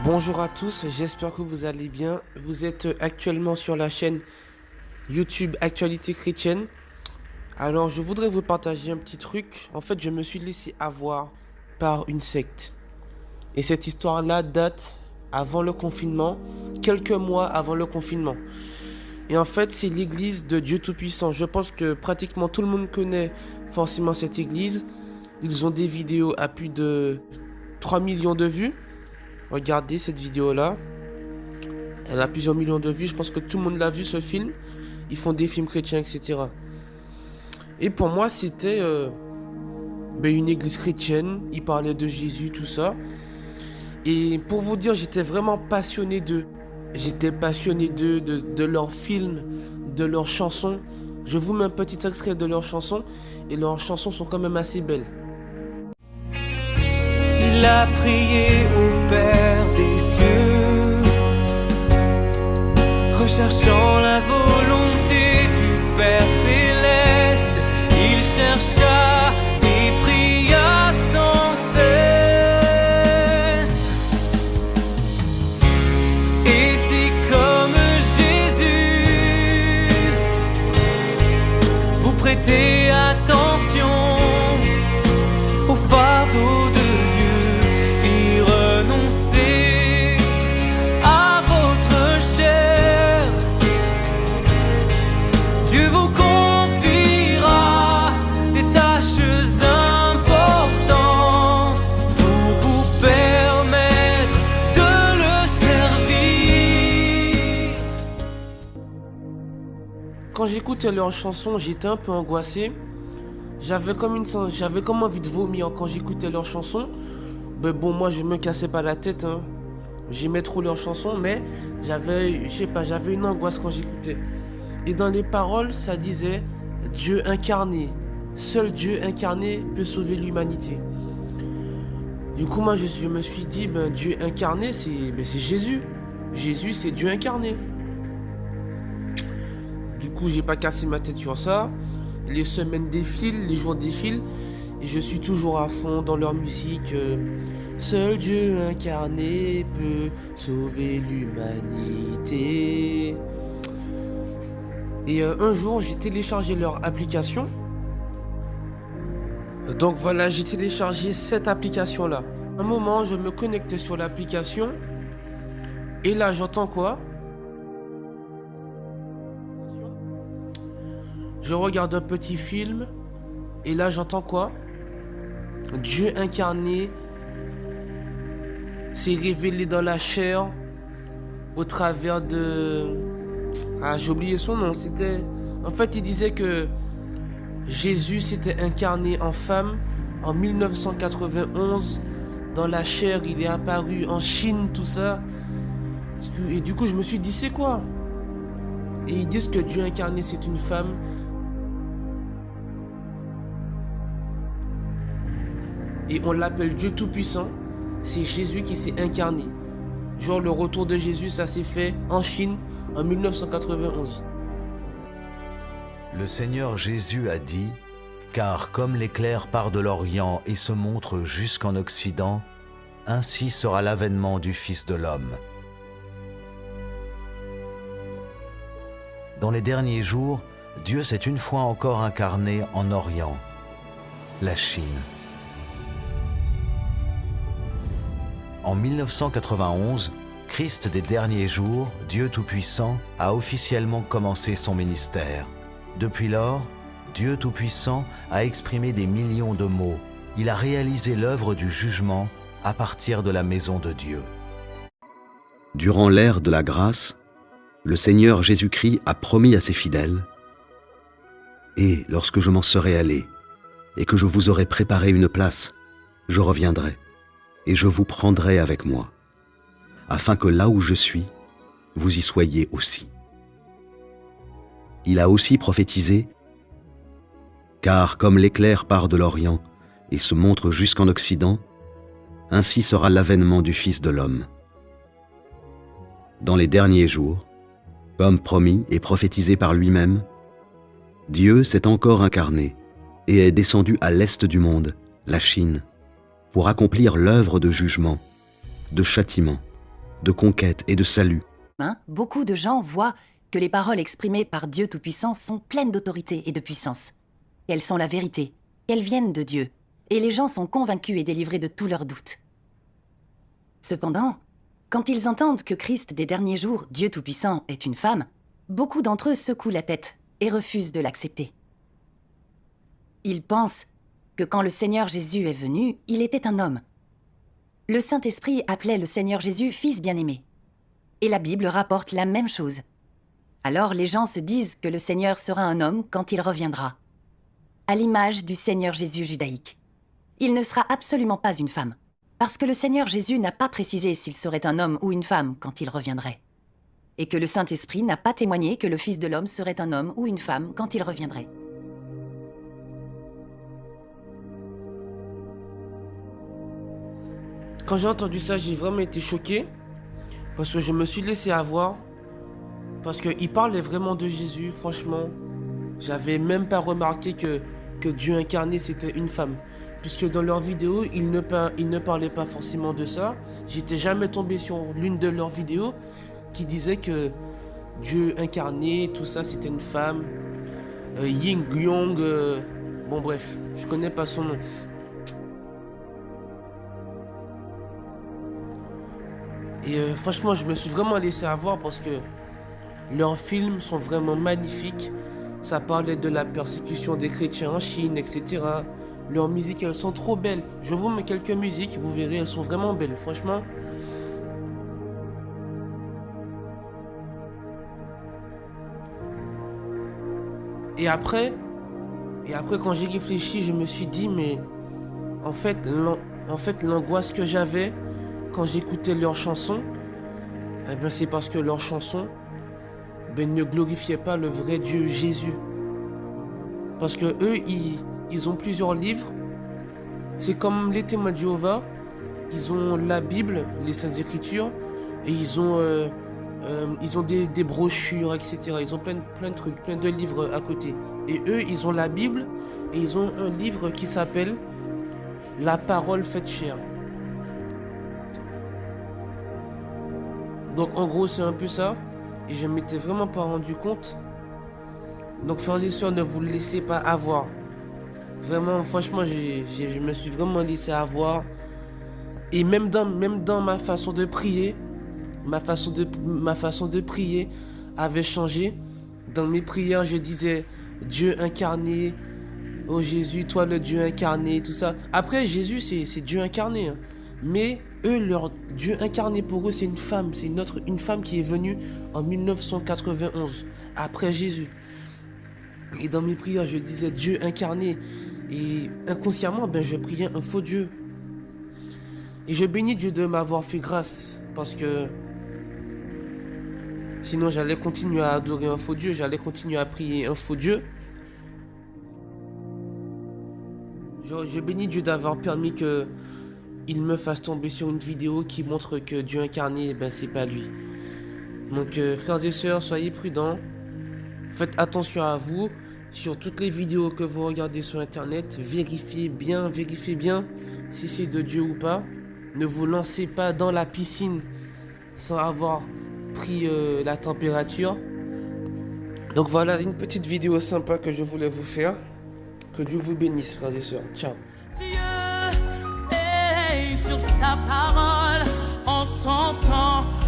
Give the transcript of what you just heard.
Bonjour à tous, j'espère que vous allez bien. Vous êtes actuellement sur la chaîne YouTube Actualité Chrétienne. Alors, je voudrais vous partager un petit truc. En fait, je me suis laissé avoir par une secte. Et cette histoire-là date avant le confinement, quelques mois avant le confinement. Et en fait, c'est l'église de Dieu Tout-Puissant. Je pense que pratiquement tout le monde connaît forcément cette église. Ils ont des vidéos à plus de 3 millions de vues. Regardez cette vidéo-là. Elle a plusieurs millions de vues. Je pense que tout le monde l'a vu, ce film. Ils font des films chrétiens, etc. Et pour moi, c'était une église chrétienne. Ils parlaient de Jésus, tout ça. Et pour vous dire, j'étais vraiment passionné d'eux. J'étais passionné d'eux, de leurs films, de leurs chansons. Je vous mets un petit extrait de leurs chansons. Et leurs chansons sont quand même assez belles. Il a prié au Père des cieux, recherchant la volonté du Père céleste. Il chercha et pria sans cesse. Et c'est comme Jésus, vous prêtez attention au fardeau de Quand j'écoutais leurs chansons, j'étais un peu angoissé. J'avais comme envie de vomir quand j'écoutais leurs chansons. Mais bon, moi je me cassais pas la tête, hein. J'aimais trop leurs chansons, mais j'avais une angoisse quand j'écoutais. Et dans les paroles, ça disait Dieu incarné. Seul Dieu incarné peut sauver l'humanité. Du coup, moi je me suis dit, Dieu incarné, c'est Jésus. Jésus, c'est Dieu incarné. Du coup, j'ai pas cassé ma tête sur ça. Les semaines défilent, les jours défilent. Et je suis toujours à fond dans leur musique. Seul Dieu incarné peut sauver l'humanité. Et un jour, j'ai téléchargé leur application. Donc voilà, j'ai téléchargé cette application-là. Un moment, je me connectais sur l'application. Et là, j'entends quoi ? Je regarde un petit film et là j'entends quoi ? Dieu incarné s'est révélé dans la chair au travers de... Ah, j'ai oublié son nom, c'était... En fait, il disait que Jésus s'était incarné en femme en 1991. Dans la chair, il est apparu en Chine, tout ça. Et du coup, je me suis dit, c'est quoi ? Et ils disent que Dieu incarné, c'est une femme. Et on l'appelle Dieu Tout-Puissant. C'est Jésus qui s'est incarné. Genre le retour de Jésus, ça s'est fait en Chine en 1991. Le Seigneur Jésus a dit, « Car comme l'éclair part de l'Orient et se montre jusqu'en Occident, ainsi sera l'avènement du Fils de l'homme. » Dans les derniers jours, Dieu s'est une fois encore incarné en Orient, la Chine. En 1991, Christ des derniers jours, Dieu Tout-Puissant, a officiellement commencé son ministère. Depuis lors, Dieu Tout-Puissant a exprimé des millions de mots. Il a réalisé l'œuvre du jugement à partir de la maison de Dieu. Durant l'ère de la grâce, le Seigneur Jésus-Christ a promis à ses fidèles « Et lorsque je m'en serai allé, et que je vous aurai préparé une place, je reviendrai. Et je vous prendrai avec moi, afin que là où je suis, vous y soyez aussi. » Il a aussi prophétisé « Car comme l'éclair part de l'Orient et se montre jusqu'en Occident, ainsi sera l'avènement du Fils de l'homme. » Dans les derniers jours, comme promis et prophétisé par lui-même, Dieu s'est encore incarné et est descendu à l'est du monde, la Chine, pour accomplir l'œuvre de jugement, de châtiment de conquête et de salut. Beaucoup de gens voient que les paroles exprimées par Dieu Tout-Puissant sont pleines d'autorité et de puissance. Qu'elles sont la vérité, qu'elles viennent de Dieu, et les gens sont convaincus et délivrés de tous leurs doutes. Cependant, quand ils entendent que Christ des derniers jours, Dieu Tout-Puissant, est une femme, beaucoup d'entre eux secouent la tête et refusent de l'accepter. Ils pensent que quand le Seigneur Jésus est venu, il était un homme. Le Saint-Esprit appelait le Seigneur Jésus Fils bien-aimé. Et la Bible rapporte la même chose. Alors les gens se disent que le Seigneur sera un homme quand il reviendra. À l'image du Seigneur Jésus judaïque. Il ne sera absolument pas une femme. Parce que le Seigneur Jésus n'a pas précisé s'il serait un homme ou une femme quand il reviendrait. Et que le Saint-Esprit n'a pas témoigné que le Fils de l'homme serait un homme ou une femme quand il reviendrait. Quand j'ai entendu ça, j'ai vraiment été choqué. Parce que je me suis laissé avoir. Parce qu'il parlait vraiment de Jésus, franchement. J'avais même pas remarqué que Dieu incarné, c'était une femme. Puisque dans leurs vidéos, ils ne parlaient pas forcément de ça. J'étais jamais tombé sur l'une de leurs vidéos qui disait que Dieu incarné, tout ça, c'était une femme. Ying Yong, bon bref, je connais pas son nom. Et franchement, je me suis vraiment laissé avoir parce que leurs films sont vraiment magnifiques. Ça parlait de la persécution des chrétiens en Chine, etc. Leurs musiques, elles sont trop belles. Je vous mets quelques musiques, vous verrez, elles sont vraiment belles, franchement. Et après, quand j'ai réfléchi, je me suis dit, mais en fait, l'angoisse que j'avais quand j'écoutais leurs chansons, eh ben, c'est parce que leurs chansons ne glorifiaient pas le vrai Dieu Jésus. Parce que eux, ils ont plusieurs livres. C'est comme les témoins de Jéhovah. Ils ont la Bible, les Saintes Écritures, et ils ont des brochures, etc. Ils ont plein de trucs, plein de livres à côté. Et eux, ils ont la Bible, et ils ont un livre qui s'appelle La parole faite chair. Donc en gros, c'est un peu ça. Et je ne m'étais vraiment pas rendu compte. Donc frères et sœurs, ne vous laissez pas avoir. Vraiment, franchement, je me suis vraiment laissé avoir. Et même dans ma façon de prier, ma façon de prier avait changé. Dans mes prières, je disais Dieu incarné, oh Jésus, toi le Dieu incarné, tout ça. Après, Jésus, c'est Dieu incarné. Hein. Mais eux, leur Dieu incarné pour eux, c'est une femme. C'est une femme qui est venue en 1991, après Jésus. Et dans mes prières, je disais Dieu incarné. Et inconsciemment, je priais un faux Dieu. Et je bénis Dieu de m'avoir fait grâce. Parce que sinon, j'allais continuer à adorer un faux Dieu. J'allais continuer à prier un faux Dieu. Je bénis Dieu d'avoir permis que il me fasse tomber sur une vidéo qui montre que Dieu incarné, c'est pas lui. Donc, frères et sœurs, soyez prudents. Faites attention à vous. Sur toutes les vidéos que vous regardez sur internet, vérifiez bien si c'est de Dieu ou pas. Ne vous lancez pas dans la piscine sans avoir pris la température. Donc voilà une petite vidéo sympa que je voulais vous faire. Que Dieu vous bénisse, frères et sœurs. Ciao. Dieu veille sur sa parole en son temps.